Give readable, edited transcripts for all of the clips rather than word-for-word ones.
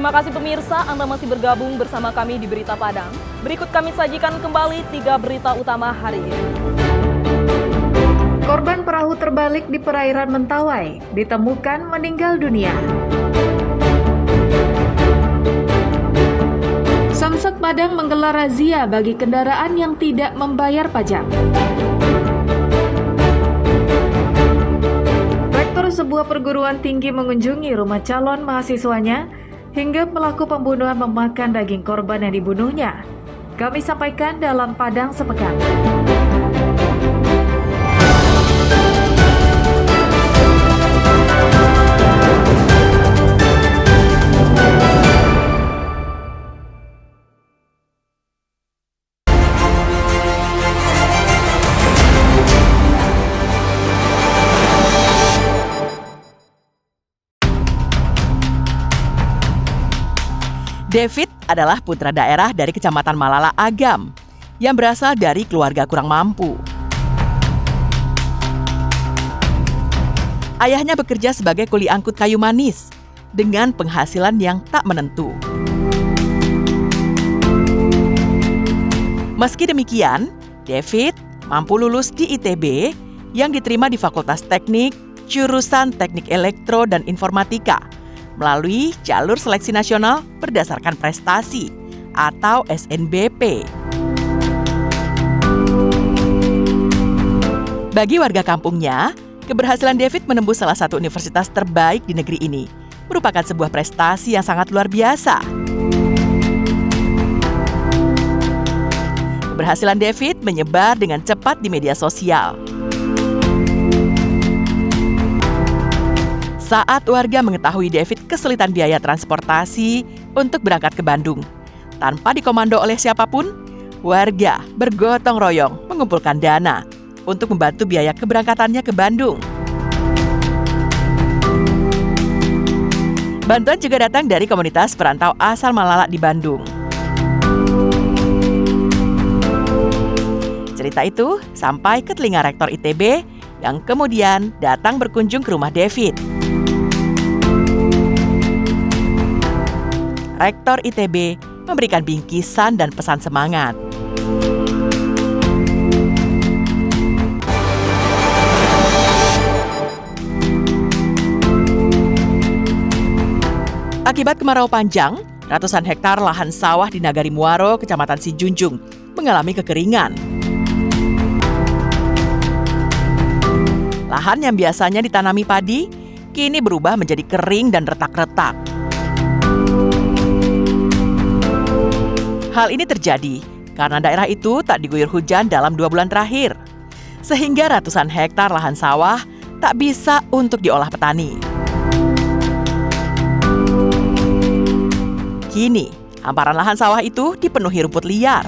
Terima kasih pemirsa, Anda masih bergabung bersama kami di Berita Padang. Berikut kami sajikan kembali 3 berita utama hari ini. Korban perahu terbalik di perairan Mentawai ditemukan meninggal dunia. Samsat Padang menggelar razia bagi kendaraan yang tidak membayar pajak. Rektor sebuah perguruan tinggi mengunjungi rumah calon mahasiswanya hingga pelaku pembunuhan memakan daging korban yang dibunuhnya. Kami sampaikan dalam Padang Sepekan. David adalah putra daerah dari Kecamatan Malala Agam yang berasal dari keluarga kurang mampu. Ayahnya bekerja sebagai kuli angkut kayu manis dengan penghasilan yang tak menentu. Meski demikian, David mampu lulus di ITB yang diterima di Fakultas Teknik, jurusan Teknik Elektro dan Informatika, melalui jalur seleksi nasional berdasarkan prestasi atau SNBP. Bagi warga kampungnya, keberhasilan David menembus salah satu universitas terbaik di negeri ini merupakan sebuah prestasi yang sangat luar biasa. Keberhasilan David menyebar dengan cepat di media sosial. Saat warga mengetahui David kesulitan biaya transportasi untuk berangkat ke Bandung, tanpa dikomando oleh siapapun, warga bergotong royong mengumpulkan dana untuk membantu biaya keberangkatannya ke Bandung. Bantuan juga datang dari komunitas perantau asal Malala di Bandung. Cerita itu sampai ke telinga Rektor ITB yang kemudian datang berkunjung ke rumah David. Rektor ITB memberikan bingkisan dan pesan semangat. Akibat kemarau panjang, ratusan hektar lahan sawah di Nagari Muaro, Kecamatan Sijunjung, mengalami kekeringan. Lahan yang biasanya ditanami padi, kini berubah menjadi kering dan retak-retak. Hal ini terjadi karena daerah itu tak diguyur hujan dalam 2 bulan terakhir, sehingga ratusan hektar lahan sawah tak bisa untuk diolah petani. Kini, hamparan lahan sawah itu dipenuhi rumput liar.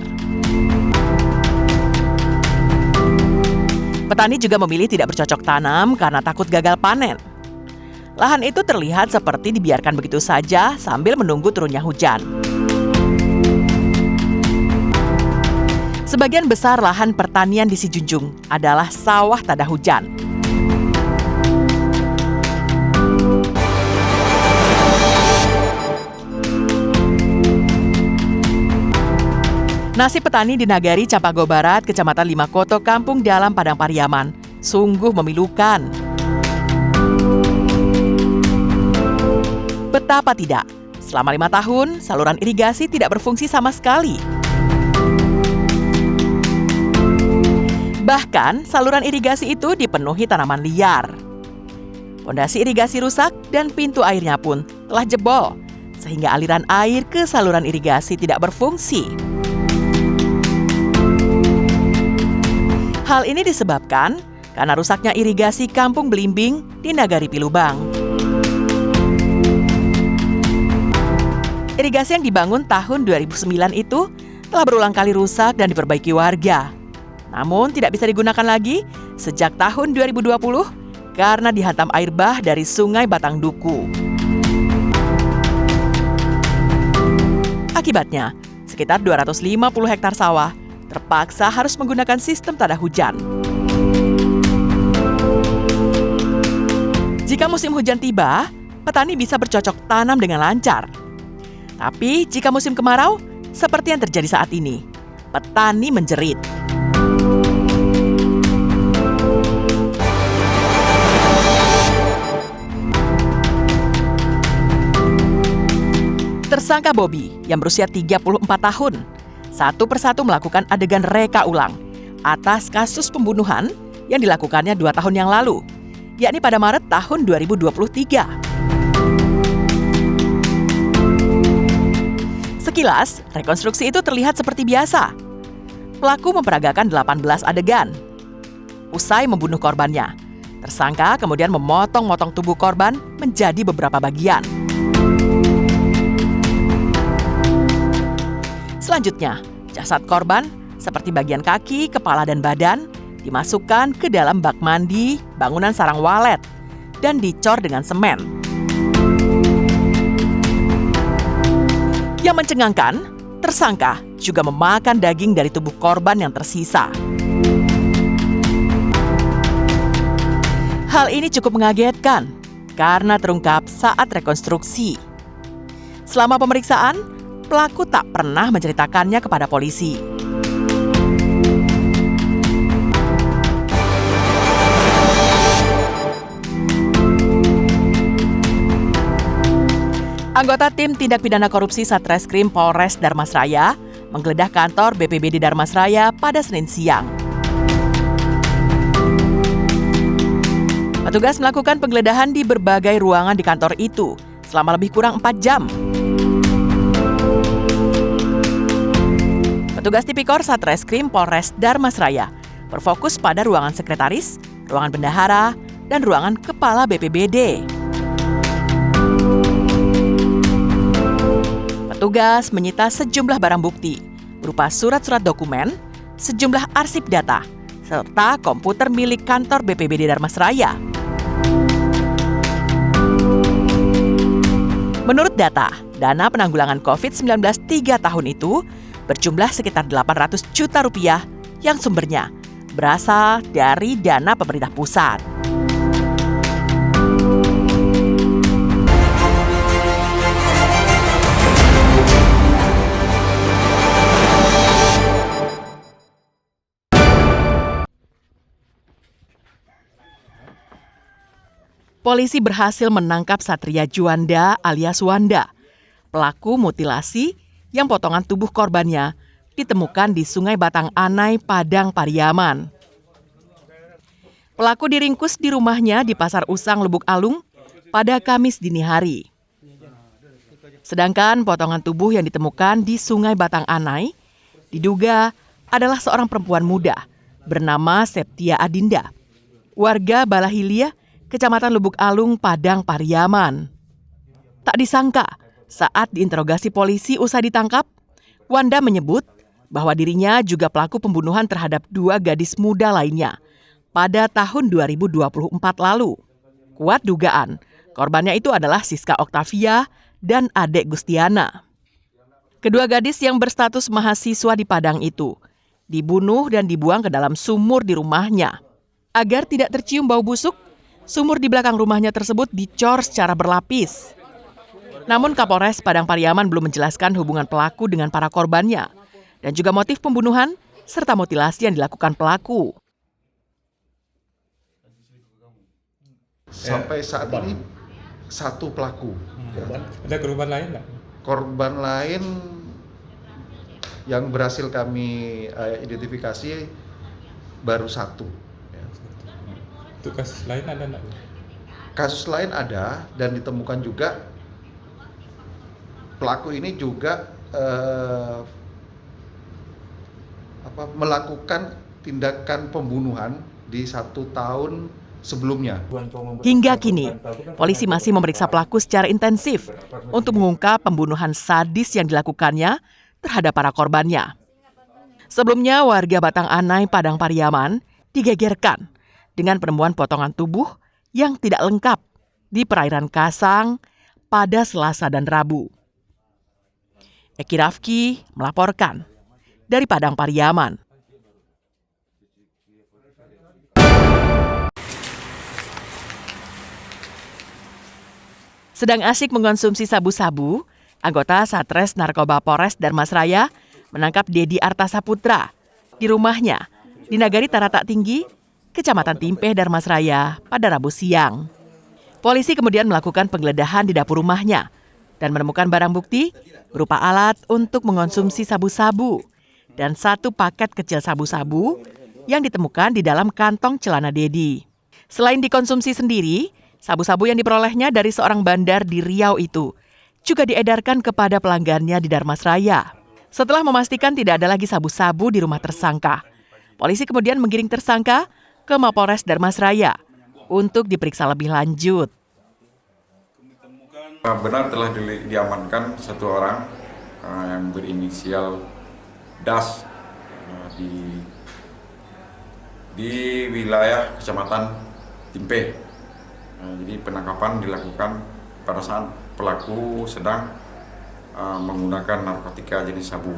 Petani juga memilih tidak bercocok tanam karena takut gagal panen. Lahan itu terlihat seperti dibiarkan begitu saja sambil menunggu turunnya hujan. Sebagian besar lahan pertanian di Sijunjung adalah sawah tada hujan. Nasib petani di Nagari Campago Barat, Kecamatan Limakoto, Kampung Dalam, Padang Pariaman, sungguh memilukan. Betapa tidak, selama 5 tahun saluran irigasi tidak berfungsi sama sekali. Bahkan, saluran irigasi itu dipenuhi tanaman liar. Pondasi irigasi rusak dan pintu airnya pun telah jebol, sehingga aliran air ke saluran irigasi tidak berfungsi. Hal ini disebabkan karena rusaknya irigasi Kampung Belimbing di Nagari Pilubang. Irigasi yang dibangun tahun 2009 itu telah berulang kali rusak dan diperbaiki warga. Namun tidak bisa digunakan lagi sejak tahun 2020 karena dihantam air bah dari Sungai Batang Duku. Akibatnya, sekitar 250 hektar sawah terpaksa harus menggunakan sistem tada hujan. Jika musim hujan tiba, petani bisa bercocok tanam dengan lancar. Tapi jika musim kemarau, seperti yang terjadi saat ini, petani menjerit. Tersangka Bobby yang berusia 34 tahun, satu persatu melakukan adegan reka ulang atas kasus pembunuhan yang dilakukannya 2 tahun yang lalu, yakni pada Maret tahun 2023. Sekilas, rekonstruksi itu terlihat seperti biasa. Pelaku memperagakan 18 adegan. Usai membunuh korbannya, tersangka kemudian memotong-motong tubuh korban menjadi beberapa bagian. Selanjutnya, jasad korban seperti bagian kaki, kepala, dan badan dimasukkan ke dalam bak mandi bangunan sarang walet dan dicor dengan semen. Yang mencengangkan, tersangka juga memakan daging dari tubuh korban yang tersisa. Hal ini cukup mengagetkan karena terungkap saat rekonstruksi. Selama pemeriksaan, pelaku tak pernah menceritakannya kepada polisi. Anggota tim tindak pidana korupsi Satreskrim Polres Darmasraya menggeledah kantor BPBD Darmasraya pada Senin siang. Petugas melakukan penggeledahan di berbagai ruangan di kantor itu selama lebih kurang 4 jam. Petugas Tipikor Satreskrim Polres Darmasraya berfokus pada ruangan sekretaris, ruangan bendahara, dan ruangan kepala BPBD. Petugas menyita sejumlah barang bukti berupa surat-surat dokumen, sejumlah arsip data, serta komputer milik kantor BPBD Darmasraya. Menurut data, dana penanggulangan COVID-19 3 tahun itu berjumlah sekitar 800 juta rupiah yang sumbernya berasal dari dana pemerintah pusat. Polisi berhasil menangkap Satria Juanda alias Wanda, pelaku mutilasi yang potongan tubuh korbannya ditemukan di Sungai Batang Anai, Padang Pariaman. Pelaku diringkus di rumahnya di Pasar Usang, Lubuk Alung pada Kamis dini hari. Sedangkan potongan tubuh yang ditemukan di Sungai Batang Anai diduga adalah seorang perempuan muda bernama Septia Adinda, warga Balahilia, Kecamatan Lubuk Alung, Padang Pariaman. Tak disangka, saat diinterogasi polisi usai ditangkap, Wanda menyebut bahwa dirinya juga pelaku pembunuhan terhadap 2 gadis muda lainnya pada tahun 2024 lalu. Kuat dugaan, korbannya itu adalah Siska Oktavia dan Adek Gustiana. Kedua gadis yang berstatus mahasiswa di Padang itu dibunuh dan dibuang ke dalam sumur di rumahnya. Agar tidak tercium bau busuk, sumur di belakang rumahnya tersebut dicor secara berlapis. Namun Kapolres Padang Pariaman belum menjelaskan hubungan pelaku dengan para korbannya dan juga motif pembunuhan serta mutilasi yang dilakukan pelaku. Sampai saat ini 1 pelaku. Ada korban lain nggak? Korban lain yang berhasil kami identifikasi baru 1. Untuk kasus lain ada nggak? Kasus lain ada dan ditemukan juga pelaku ini juga melakukan tindakan pembunuhan di 1 tahun sebelumnya. Hingga kini, polisi masih memeriksa pelaku secara intensif untuk mengungkap pembunuhan sadis yang dilakukannya terhadap para korbannya. Sebelumnya, warga Batang Anai, Padang Pariaman digegerkan dengan penemuan potongan tubuh yang tidak lengkap di perairan Kasang pada Selasa dan Rabu. Eki Rafki melaporkan dari Padang Pariaman. Sedang asyik mengonsumsi sabu-sabu, Anggota Satres Narkoba Polres Darmasraya menangkap Dedi Artasaputra di rumahnya di Nagari Tarata Tinggi, Kecamatan Timpeh, Darmasraya pada Rabu siang. Polisi kemudian melakukan penggeledahan di dapur rumahnya dan menemukan barang bukti berupa alat untuk mengonsumsi sabu-sabu dan 1 paket kecil sabu-sabu yang ditemukan di dalam kantong celana Dedi. Selain dikonsumsi sendiri, sabu-sabu yang diperolehnya dari seorang bandar di Riau itu juga diedarkan kepada pelanggannya di Darmasraya. Setelah memastikan tidak ada lagi sabu-sabu di rumah tersangka, polisi kemudian menggiring tersangka ke Mapolres Darmasraya untuk diperiksa lebih lanjut. Benar telah diamankan 1 orang yang berinisial DAS di wilayah Kecamatan Timpeh. Jadi penangkapan dilakukan pada saat pelaku sedang menggunakan narkotika jenis sabu.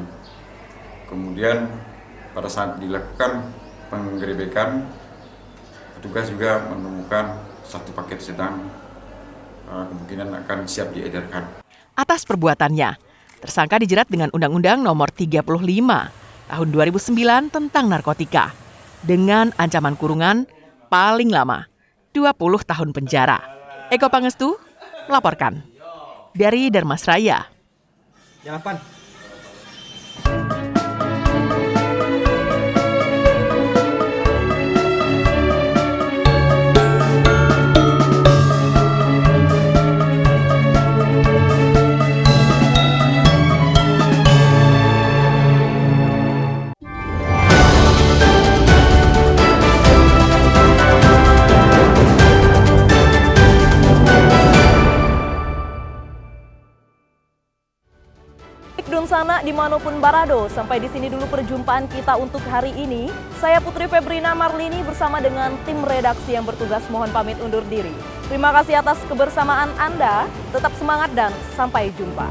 Kemudian pada saat dilakukan penggerebekan, petugas juga menemukan 1 paket sedang kemungkinan akan siap diedarkan. Atas perbuatannya, tersangka dijerat dengan Undang-Undang Nomor 35 Tahun 2009 tentang narkotika dengan ancaman kurungan paling lama 20 tahun penjara. Eko Pangestu melaporkan dari Darmasraya. Dunsana dimanapun Barado, sampai di sini dulu perjumpaan kita untuk hari ini. Saya Putri Febrina Marlini bersama dengan tim redaksi yang bertugas mohon pamit undur diri. Terima kasih atas kebersamaan Anda, tetap semangat dan sampai jumpa.